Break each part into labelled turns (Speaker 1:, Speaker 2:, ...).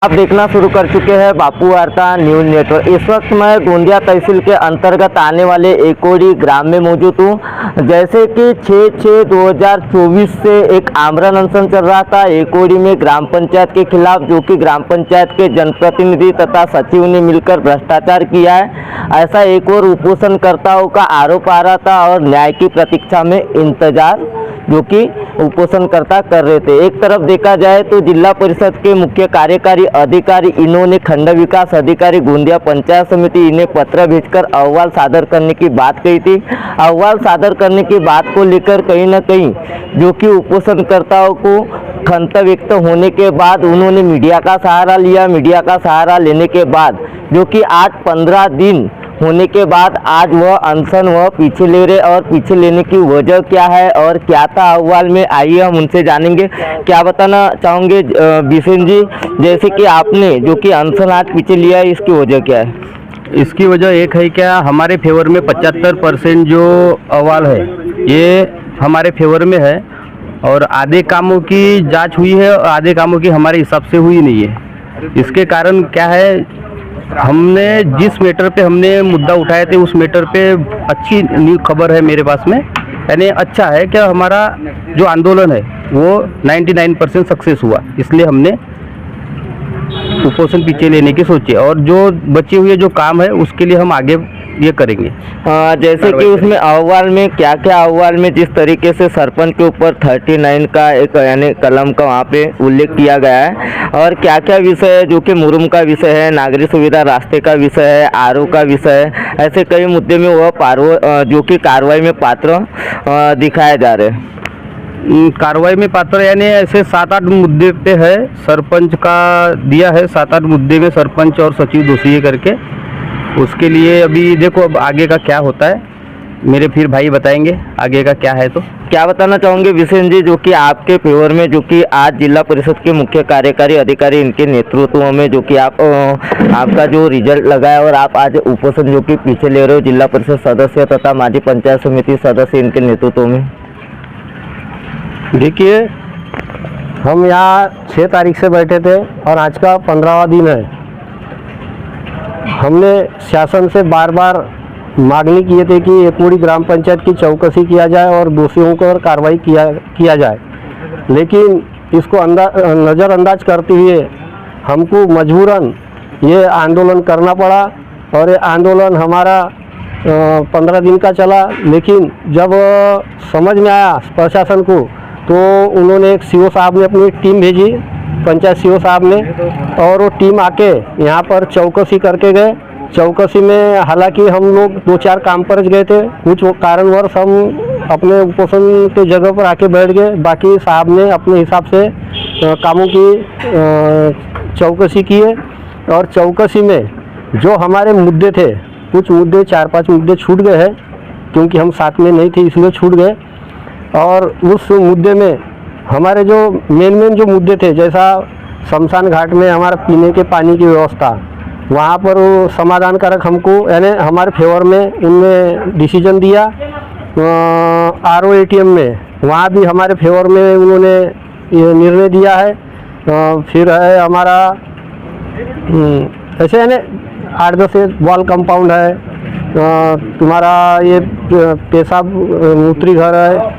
Speaker 1: आप देखना शुरू कर चुके हैं बापू वार्ता न्यूज़ नेटवर्क। इस वक्त मैं गोंदिया तहसील के अंतर्गत आने वाले एकोड़ी ग्राम में मौजूद हूँ। जैसे कि 6/6/2024 से एक आमरण अनशन चल रहा था एकोड़ी में ग्राम पंचायत के खिलाफ, जो कि ग्राम पंचायत के जनप्रतिनिधि तथा सचिव ने मिलकर भ्रष्टाचार किया है, ऐसा एक और उपोषणकर्ताओं का आरोप आ रहा था और न्याय की प्रतीक्षा में इंतजार जो कि उपोषणकर्ता कर रहे थे। एक तरफ देखा जाए तो जिला परिषद के मुख्य कार्यकारी अधिकारी इन्होंने खंड विकास अधिकारी गोंदिया पंचायत समिति इन्हें पत्र भेजकर अहवाल सादर करने की बात कही थी। अहवाल सादर करने की बात को लेकर कहीं ना कहीं जो कि उपोषणकर्ताओं को खंत व्यक्त होने के बाद उन्होंने मीडिया का सहारा लिया। मीडिया का सहारा लेने के बाद जो कि आज 15 दिन होने के बाद आज वह अनशन वह पीछे ले रहे, और पीछे लेने की वजह क्या है और क्या था अहवाल में, आइए हम उनसे जानेंगे। क्या बताना चाहोगे बिशन जी, जैसे कि आपने जो कि अनशन आज पीछे लिया है, इसकी वजह क्या है?
Speaker 2: इसकी वजह एक है क्या, हमारे फेवर में 75% जो अहवाल है ये हमारे फेवर में है और आधे कामों की जांच हुई है और आधे कामों की हमारे हिसाब से हुई नहीं है। इसके कारण क्या है, हमने जिस मैटर पे हमने मुद्दा उठाए थे उस मैटर पे अच्छी न्यूज़ खबर है मेरे पास में, यानी अच्छा है कि हमारा जो आंदोलन है वो 99% सक्सेस हुआ, इसलिए हमने कुपोषण पीछे लेने की सोची और जो बचे हुए जो काम है उसके लिए हम आगे ये करेंगे।
Speaker 1: जैसे कि उसमें अहवाल में क्या क्या, अहवाल में जिस तरीके से सरपंच के ऊपर 39 का एक यानी कलम का वहाँ पे उल्लेख किया गया है, और क्या क्या विषय है जो कि मुरुम का विषय है, नागरिक सुविधा रास्ते का विषय है, आरओ का विषय है, ऐसे कई मुद्दे में वह जो कि कार्रवाई में पात्र दिखाए जा रहे हैं।
Speaker 2: कार्रवाई में पात्र यानी ऐसे 7-8 मुद्दे पे है, सरपंच का दिया है 7-8 मुद्दे में सरपंच और सचिव दोषी है करके। उसके लिए अभी देखो अब आगे का क्या होता है, मेरे फिर भाई बताएंगे आगे का क्या है। तो
Speaker 1: क्या बताना चाहोगे विशन जी, जो कि आपके फेवर में जो कि आज जिला परिषद के मुख्य कार्यकारी अधिकारी इनके नेतृत्व में जो कि आपका जो रिजल्ट लगा है और आप आज उपोषण जो कि पीछे ले रहे हो जिला परिषद सदस्य तथा माजी पंचायत समिति सदस्य इनके नेतृत्व में?
Speaker 3: देखिए, हम यहाँ 6 तारीख से बैठे थे और आज का 15वां दिन है। हमने शासन से बार बार मांगनी किए थे कि एकोड़ी ग्राम पंचायत की चौकसी किया जाए और दोषियों पर कार्रवाई किया जाए, लेकिन इसको नज़रअंदाज करते हुए हमको मजबूरन ये आंदोलन करना पड़ा और ये आंदोलन हमारा 15 दिन का चला। लेकिन जब समझ में आया प्रशासन को तो उन्होंने एक सीओ साहब ने अपनी टीम भेजी, पंचायत सीओ साहब ने, और वो टीम आके यहाँ पर चौकसी करके गए। चौकसी में हालांकि हम लोग 2-4 काम पर गए थे, कुछ कारणवश हम अपने उपोषण के जगह पर आके बैठ गए, बाकी साहब ने अपने हिसाब से कामों की चौकसी की है। और चौकसी में जो हमारे मुद्दे थे, कुछ मुद्दे 4-5 मुद्दे छूट गए हैं क्योंकि हम साथ में नहीं थे इसलिए छूट गए। और उस मुद्दे में हमारे जो मेन जो मुद्दे थे, जैसा शमशान घाट में हमारा पीने के पानी की व्यवस्था, वहाँ पर वो समाधानकारक हमको यानी हमारे फेवर में उनने डिसीजन दिया। आरओ एटीएम में वहाँ भी हमारे फेवर में उन्होंने ये निर्णय दिया है। फिर है हमारा ऐसे यानी 8-10 वॉल कंपाउंड है, तुम्हारा ये पेशाब मूत्री घर है,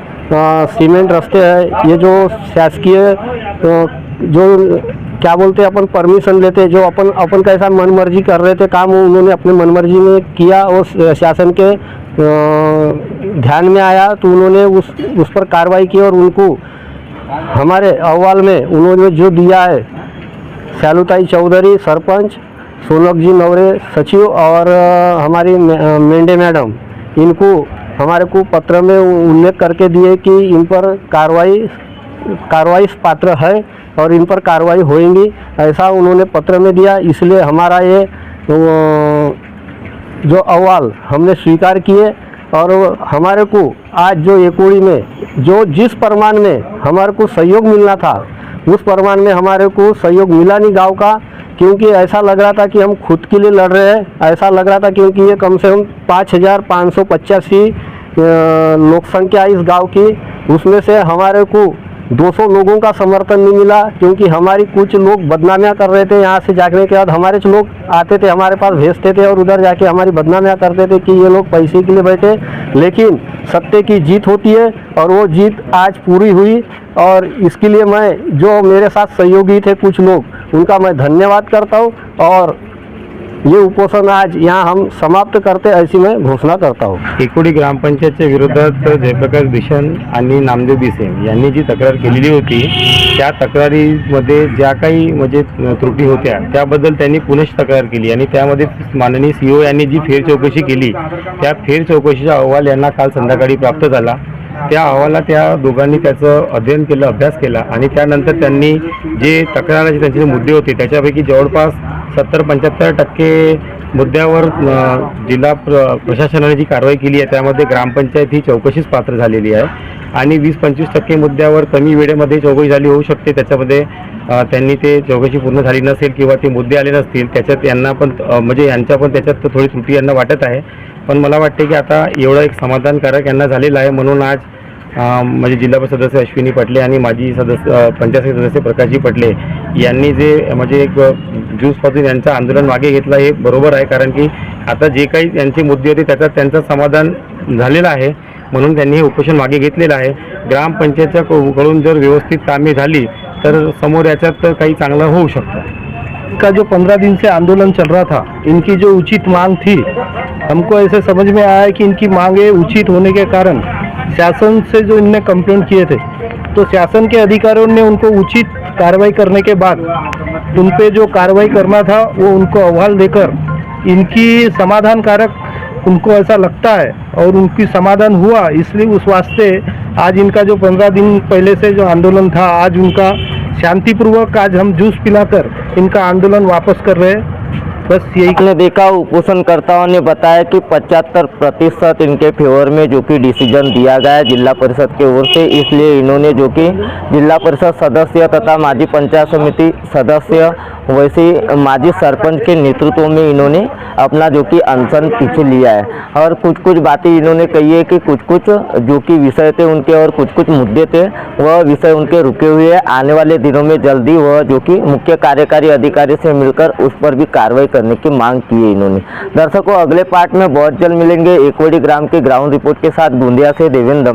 Speaker 3: सीमेंट रास्ते है, ये जो शासकीय जो क्या बोलते हैं अपन परमिशन लेते, जो अपन कैसा मनमर्जी कर रहे थे काम, उन्होंने अपने मनमर्जी में किया और शासन के ध्यान में आया तो उन्होंने उस पर कार्रवाई की। और उनको हमारे अहवाल में उन्होंने जो दिया है, शालुताई चौधरी सरपंच, सोनक जी नवरे सचिव और हमारी मेंढे मैडम, इनको हमारे को पत्र में उल्लेख करके दिए कि इन पर कार्रवाई पात्र है और इन पर कार्रवाई होएंगी, ऐसा उन्होंने पत्र में दिया। इसलिए हमारा ये जो अहवाल हमने स्वीकार किए और हमारे को आज जो एकोड़ी में जो जिस प्रमाण में हमारे को सहयोग मिलना था उस प्रमाण में हमारे को सहयोग मिला नहीं गांव का, क्योंकि ऐसा लग रहा था कि हम खुद के लिए लड़ रहे हैं, ऐसा लग रहा था क्योंकि ये कम से कम 5585 लोक संख्या इस गांव की, उसमें से हमारे को 200 लोगों का समर्थन नहीं मिला, क्योंकि हमारी कुछ लोग बदनामियां कर रहे थे। यहाँ से जाने के बाद हमारे लोग आते थे, हमारे पास भेजते थे और उधर जाके हमारी बदनामियां करते थे कि ये लोग पैसे के लिए बैठे। लेकिन सत्य की जीत होती है और वो जीत आज पूरी हुई, और इसके लिए मैं जो मेरे साथ सहयोगी थे कुछ लोग, उनका मैं धन्यवाद करता हूँ। और ये उपोषण आज यहाँ हम समाप्त करते, ऐसी मैं घोषणा करता हूँ।
Speaker 4: एकोडी ग्रामपंचायतच्या विरोधात जयप्रकाश बिशन आणि नामदेव बिसे यांनी जी तक्रार केलेली होती, त्या तक्रारीमध्ये ज्या काही म्हणजे त्रुटी होत्या त्याबद्दल त्यांनी पुनश्च तक्रार केली आणि त्यामध्ये माननीय CEO यांनी जी फेर चौकशी केली, त्या फेर चौकशीचा अहवाल यांना काल संध्याकाळी प्राप्त झाला। त्या अहवालात त्या दोघांनी त्याचं अध्ययन केलं, अभ्यास केला आणि त्यानंतर त्यांनी जे तक्राराचे त्यांचे मुद्दे होते त्याच्यापैकी जवळपास 70-75% मुद्द्यावर जिल्हा प्रशासनाने जी कारवाई केली आहे त्यामध्ये ग्रामपंचायत ही चौकशीच पात्र झालेली आहे आणि 20-25% मुद्द्यावर कमी वेळेमध्ये चौकशी झाली होऊ शकते। त्याच्यामध्ये त्यांनी ते चौकशी पूर्ण झाली नसेल किंवा ते मुद्दे आले नसतील, त्याच्यात यांना पण म्हणजे यांच्या पण त्याच्यात थोडी त्रुटी यांना वाटत आहे। पण मला वाटते की आता एवढं एक समाधानकारक यांना झालेलं आहे, म्हणून आज म्हणजे जिल्हा परिषद सदस्य अश्विनी पटले आणि माजी सदस्य पंचायत सदस्य प्रकाशजी पटले यांनी जे म्हणजे एक ज्यूसपासून यांचं आंदोलन मागे घेतलं हे बरोबर आहे, कारण की आता जे काही यांचे मुद्दे होते त्याच्यात त्यांचं समाधान झालेलं आहे, म्हणून त्यांनी हे उपोषण मागे घेतलेलं आहे। ग्रामपंचायतच्या कडून जर व्यवस्थित कामे झाली तर समोर याच्यात काही चांगलं होऊ शकतं।
Speaker 3: का जो 15 दिन से आंदोलन चल रहा था, इनकी जो उचित मांग थी, हमको ऐसे समझ में आया कि इनकी मांगे उचित होने के कारण शासन से जो इनने कंप्लेंट किए थे, तो शासन के अधिकारियों ने उनको उचित कार्रवाई करने के बाद उन पे जो कार्रवाई करना था वो उनको अहवाल देकर इनकी समाधानकारक उनको ऐसा लगता है और उनकी समाधान हुआ, इसलिए उस वास्ते आज इनका जो 15 दिन पहले से जो आंदोलन था, आज उनका शांतिपूर्वक आज हम जूस पिलाकर इनका आंदोलन वापस कर रहे हैं। बस यही
Speaker 1: आपने देखा उपोषणकर्ताओं ने बताया कि 75% इनके फेवर में जो कि डिसीजन दिया गया है जिला परिषद की ओर से, इसलिए इन्होंने जो कि जिला परिषद सदस्य तथा माजी पंचायत समिति सदस्य वैसे माजी सरपंच के नेतृत्व में इन्होंने अपना जो कि अनशन पीछे लिया है। और कुछ बातें इन्होंने कही है कि कुछ जो कि विषय थे उनके और कुछ मुद्दे थे वह विषय उनके रुके हुए हैं। आने वाले दिनों में जल्दी वह जो कि मुख्य कार्यकारी अधिकारी से मिलकर उस पर भी कार्रवाई करने की मांग की है इन्होंने। दर्शकों, अगले पार्ट में बहुत जल्द मिलेंगे। एकोडी ग्राम के ग्राउंड रिपोर्ट के साथ गोंदिया से देवेंद्र।